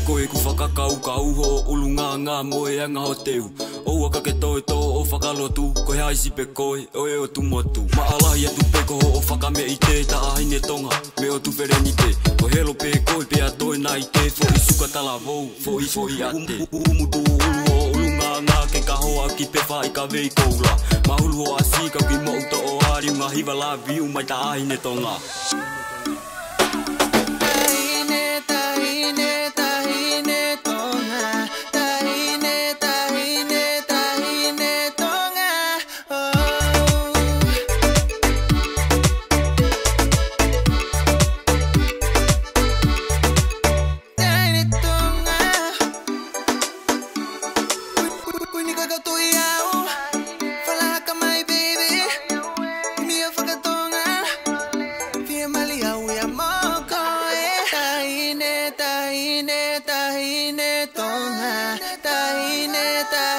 Koe ku whakakau ho ulunga ngā moe anga ho teu Oua ka ke toi tō o whakalotu Koe haisi pe koe o e o tu motu Maalahi atu pe ko o whakame i te Ta ahine tonga me o tu whereni te Ko helo pe koe pe a toi nai te Fo i suka tala vou, fo i a te Umutu ulu ho ulunga ngā ke ka hoa ki pe wha i ka vei koula Ma ulu ho a sika ki mo uto o ari Unga hiva la viu mai ta ahine tonga Tahine, tahine, tonga, tahine, tahine.